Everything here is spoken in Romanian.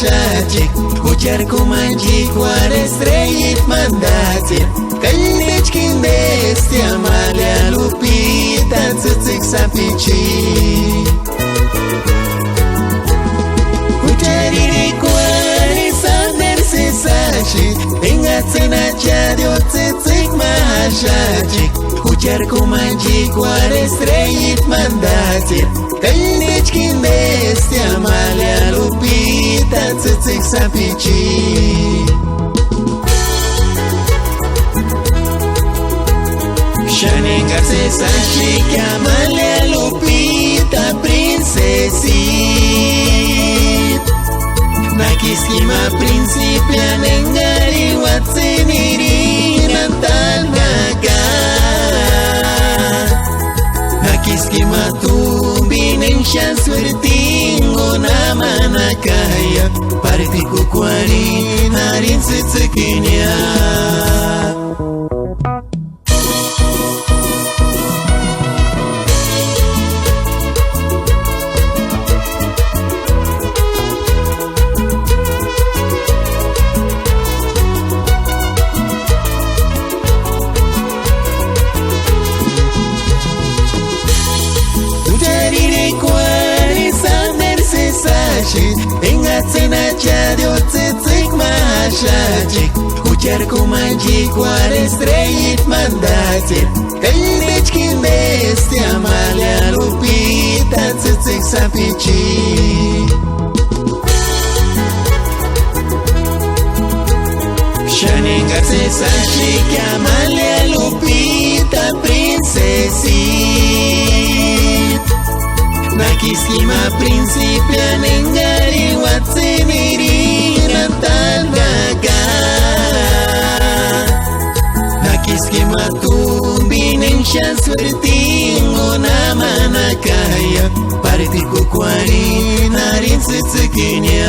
mahashajik Ujar kumanjik wares reit mandatir Kalnech kindestia malea lupita Tsutsik sapichi Ujariri kwari sander sesashi Ingatsina chadio tsutsik mahashajik Ujar kumanjik wares reit mandatir Kalnech kindestia malea lupita Tsutsik sapichi Shaninga sesashi malea lupita princesit Nakiskima principia nengari watsiniri nantanaga Nakiskima tumbi nenshan swertingo namanakaya Partiku kwari narin tsitsukinya Ingatsina chadio tsutsik mahashajik Ujar kumanjik wares reit mandatir Kalnech kindestia malea lupita Tsutsik sapichi Shaninga sesashi malea lupita princesit Nakiskima principia nengari watsiniri nantanaga Nakiskima tumbi nenshan swertingo namanakaya Partiku kwari narin tsitsukinya